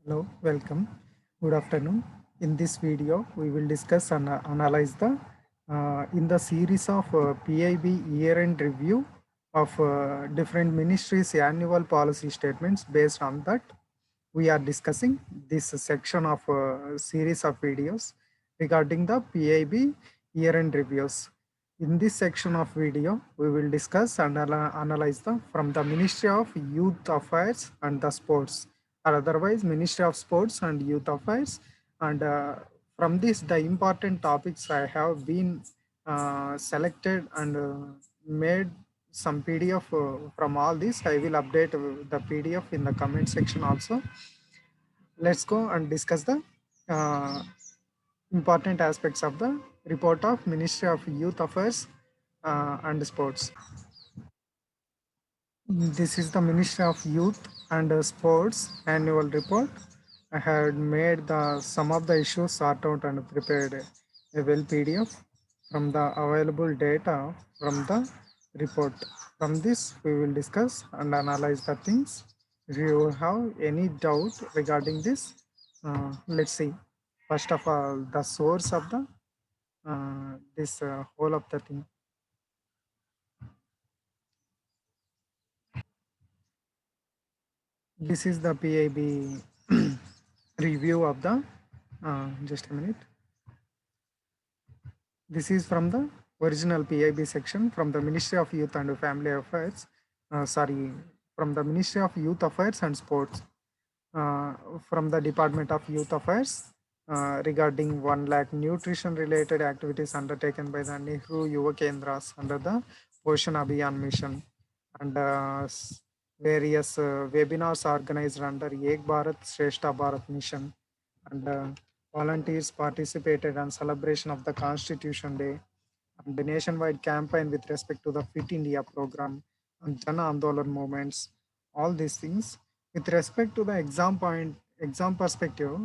Hello, welcome. Good afternoon. In this video, we will discuss and analyze the in the series of PIB year-end review of different ministries' annual policy statements. Based on that, we are discussing this section of series of videos regarding the PIB year-end reviews. In this section of video, we will discuss and analyze the from the Ministry of Youth Affairs and the Sports, or otherwise Ministry of Sports and Youth Affairs. And from this, the important topics I have been selected and made some PDF from all this. I will update the PDF in the comment section also. Let's go and discuss the uh, important aspects of the report of Ministry of Youth Affairs and Sports. This is the Ministry of Youth and Sports annual report. I had made the some of the issues sort out and prepared a well PDF from the available data from the report. From this, we will discuss and analyze the things. If you have any doubt regarding this, let's see. First of all, the source of the this whole of the thing. This is the PIB review of the, just a minute. This is from the original PIB section from the Ministry of Youth and Family Affairs. Sorry, from the Ministry of Youth Affairs and Sports. From the Department of Youth Affairs regarding 1 lakh nutrition related activities undertaken by the Nehru Yuva Kendras under the Poshan Abhiyan mission, and various webinars organized under Ek Bharat Shrestha Bharat mission, and volunteers participated on celebration of the Constitution Day, and the nationwide campaign with respect to the Fit India program and Jan Andolan movements. All these things with respect to the exam perspective,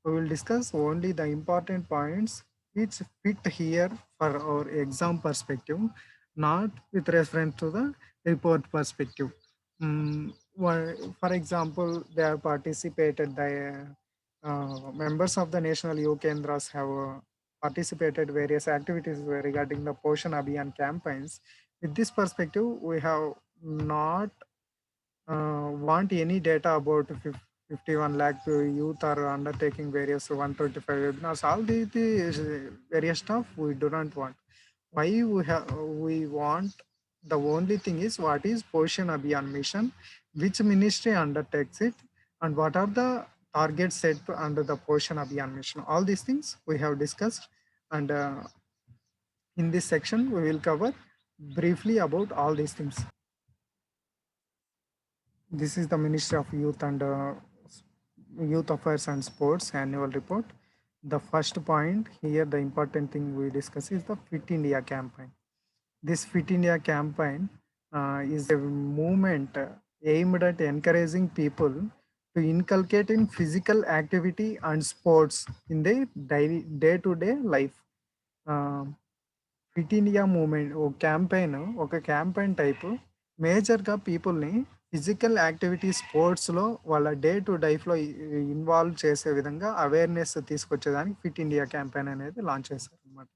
we will discuss only the important points which fit here for our exam perspective, not with reference to the report perspective. For example, they are participated, the members of the National Youth Kendras have participated various activities regarding the Poshan Abhiyan campaigns. With this perspective, we have not want any data about 51 lakh youth are undertaking various 125 webinars. All the various stuff we do not want. Why we want, the only thing is what is Poshan Abhiyan mission, which ministry undertakes it, and what are the targets set under the Poshan Abhiyan mission. All these things we have discussed, and in this section we will cover briefly about all these things. This is the Ministry of Youth and Youth Affairs and Sports annual report. The first point here, the important thing we discuss is the Fit India campaign. This Fit India campaign is a movement aimed at encouraging people to inculcate in physical activity and sports in their day-to-day life. Fit India moment ఒక campaign type మేజర్గా పీపుల్ని physical activity స్పోర్ట్స్లో వాళ్ళ day to లైఫ్లో involve చేసే విధంగా awareness తీసుకొచ్చేదానికి fit India campaign అనేది launch చేశారు అనమాట.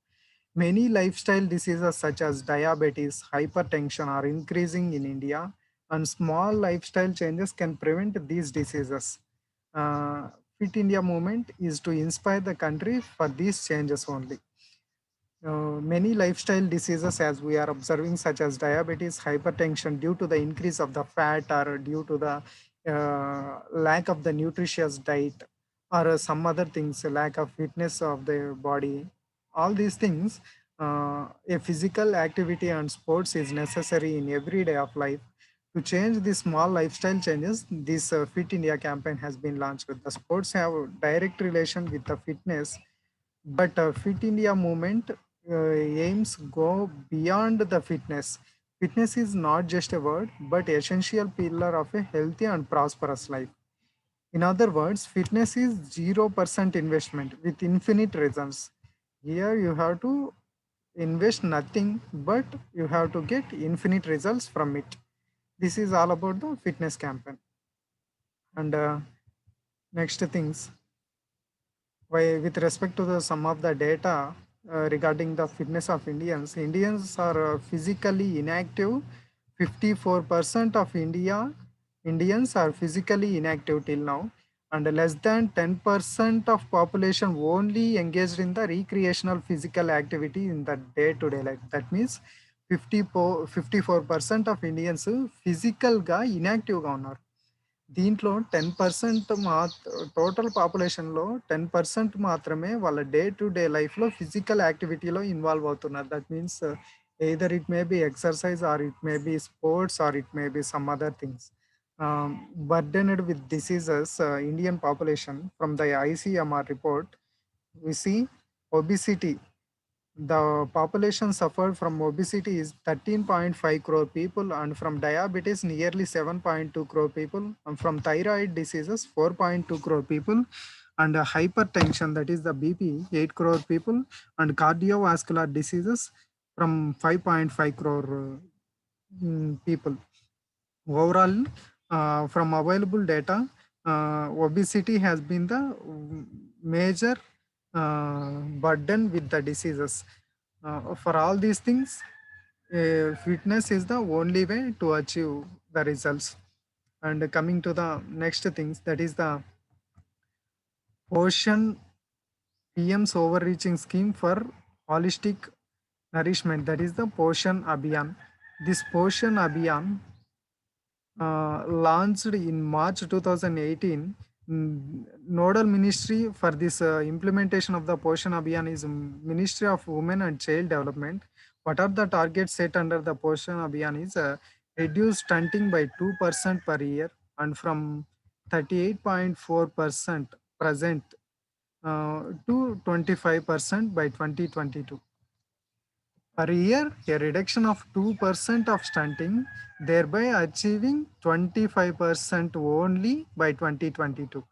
Many life style diseases such as diabetes, hypertension are increasing in India, and small lifestyle changes can prevent these diseases. Fit India movement is to inspire the country for these changes only. Many lifestyle diseases, as we are observing, such as diabetes, hypertension, due to the increase of the fat or due to the lack of the nutritious diet or some other things, lack of fitness of the body, all these things, a physical activity and sports is necessary in every day of life. To change these small lifestyle changes, this Fit India campaign has been launched. The sports have direct relation with the fitness, but Fit India movement aims go beyond the fitness. Fitness is not just a word, but essential pillar of a healthy and prosperous life. In other words, fitness is 0% investment with infinite results. Here you have to invest nothing, but you have to get infinite results from it. This is all about the fitness campaign. And Next things, with respect to the some of the data regarding the fitness of Indians, Indians are physically inactive. 54% of Indians are physically inactive till now, and less than 10% of population only engaged in the recreational physical activity in the day-to-day life. That means 54% of Indians physical ga inactive ga unnaru. దీంట్లో 10% total పాపులేషన్‌లో 10% మాత్రమే వాళ్ళ day to day లైఫ్‌లో physical యాక్టివిటీలో involve అవుతున్నారు. That means either it may be exercise or it may be sports or it may be some other things. Burdened with diseases, Indian population from the ICMR report, we see obesity. The population suffered from obesity is 13.5 crore people, and from diabetes nearly 7.2 crore people, and from thyroid diseases 4.2 crore people, and hypertension, that is the BP, 8 crore people, and cardiovascular diseases from 5.5 crore people. Overall, from available data, obesity has been the major burden with the diseases. For all these things, fitness is the only way to achieve the results. And coming to the next things, that is the Ocean PM's overreaching scheme for holistic nourishment, that is the Poshan Abhiyan. This Poshan Abhiyan launched in March 2018. Nodal ministry for this implementation of the Poshan Abhiyan is Ministry of Women and Child Development. What are the targets set under the Poshan Abhiyan is reduce stunting by 2% per year, and from 38.4% present to 25% by 2022. Per year, a reduction of 2% of stunting, thereby achieving 25% only by 2022.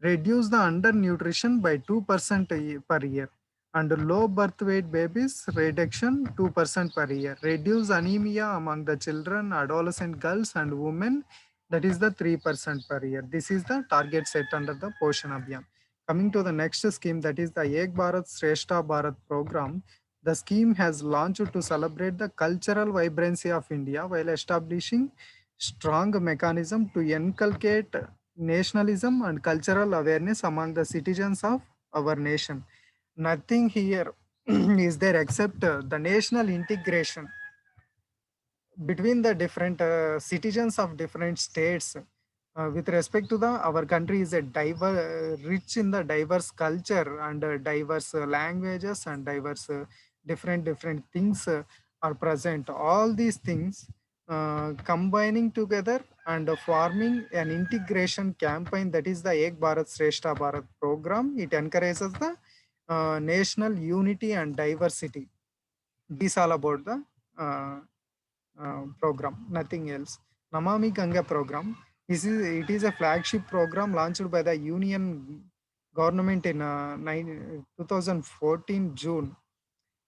Reduce the undernutrition by 2% per year. And low birth weight babies reduction 2% per year. Reduce anemia among the children, adolescent girls and women, that is the 3% per year. This is the target set under the Poshan Abhiyan. Coming to the next scheme, that is the Ek Bharat Shrestha Bharat program. The scheme has launched to celebrate the cultural vibrancy of India while establishing strong mechanism to inculcate nationalism and cultural awareness among the citizens of our nation. Nothing here is there except the national integration between the different citizens of different states. With respect to the our country is a rich in the diverse culture and diverse languages and diverse different things are present. All these things combining together and forming an integration campaign, that is the Ek Bharat Shrestha Bharat program. It encourages the national unity and diversity. This all about the program, nothing else. Namami Ganga program. It is a flagship program launched by the Union government in 2014 June.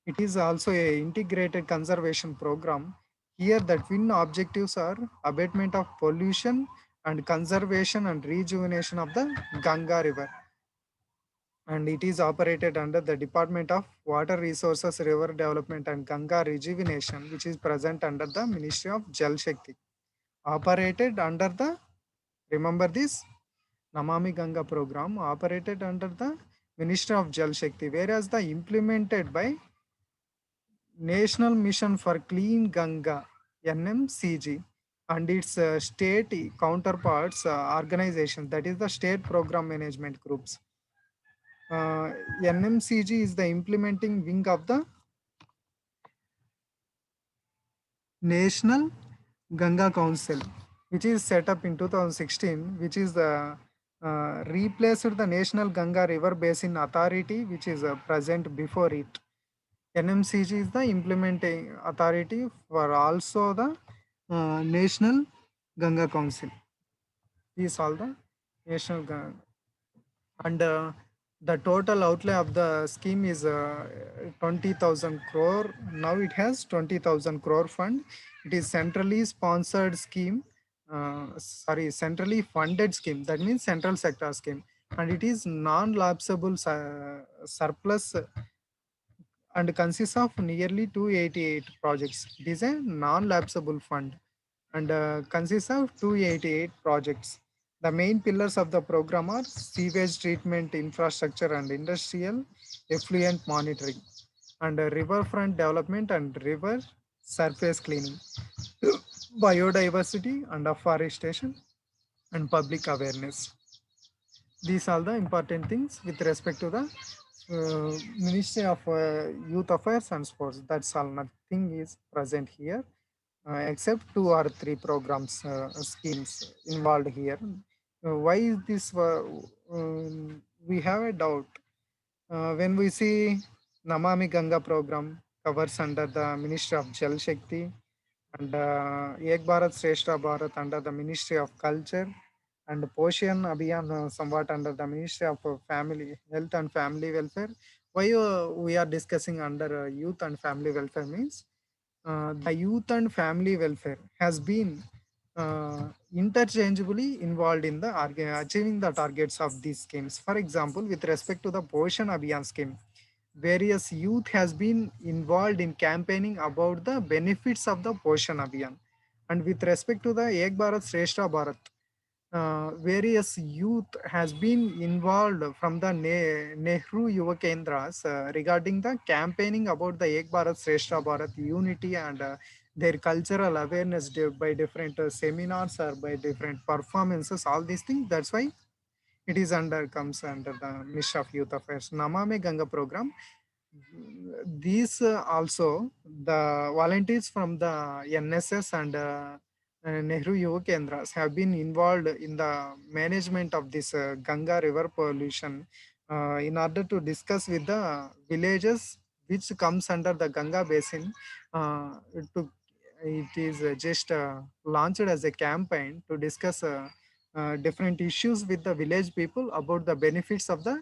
It is also a integrated conservation program. Here the twin objectives are abatement of pollution and conservation and rejuvenation of the Ganga river. And it is operated under the Department of Water Resources, River Development and Ganga Rejuvenation, which is present under the Ministry of Jal Shakti. Operated under the, remember this, Namami Ganga program operated under the Ministry of Jal Shakti, whereas the implemented by National Mission for Clean Ganga, NMCG, and its state counterparts organization, that is the state program management groups. NMCG is the implementing wing of the National Ganga Council, which is set up in 2016, which is the replaced the National Ganga River Basin Authority, which is present before it. NMCG is the implementing authority for also the National Ganga Council. These all the National Ganga. And the total outlay of the scheme is 20,000 crore. Now it has 20,000 crore fund. It is centrally sponsored scheme, centrally funded scheme. That means central sector scheme. and it is non-lapsable surplus and consists of nearly 288 projects. It is a non-lapsable fund and consists of 288 projects. The main pillars of the program are sewage treatment infrastructure and industrial effluent monitoring, and riverfront development and river surface cleaning, biodiversity and afforestation, and public awareness. These are the important things with respect to the Ministry of Youth Affairs and Sports. That's all. Nothing is present here except two or three programs schemes involved here. Why is this? We have a doubt when we see Namami Ganga program covers under the Ministry of Jal Shakti, and Ek Bharat Shrestha Bharat under the Ministry of Culture, and Poshan Abhiyan somewhat under the Ministry of Family Health and Family Welfare. Why we are discussing under Youth and Family Welfare means the youth and family welfare has been interchangeably involved in the achieving the targets of these schemes. For example, with respect to the Poshan Abhiyan scheme, various youth has been involved in campaigning about the benefits of the Poshan Abhiyan. And with respect to the Ek Bharat Shrestha Bharat, various youth has been involved from the Nehru Yuva Kendras regarding the campaigning about the Ek Bharat Shrestha Bharat unity and their cultural awareness by different seminars or by different performances, all these things. That's why it is under comes under the Ministry of Youth Affairs. Namame Ganga program. These also the volunteers from the NSS and Nehru Yuva Kendras have been involved in the management of this Ganga river pollution in order to discuss with the villages which comes under the Ganga basin. To it is just launched as a campaign to discuss different issues with the village people about the benefits of the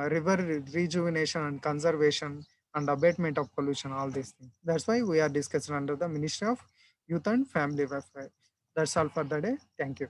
river rejuvenation and conservation and abatement of pollution, all these things. That's why we are discussing under the Ministry of Youth and Family Welfare. That's all for the day. Thank you.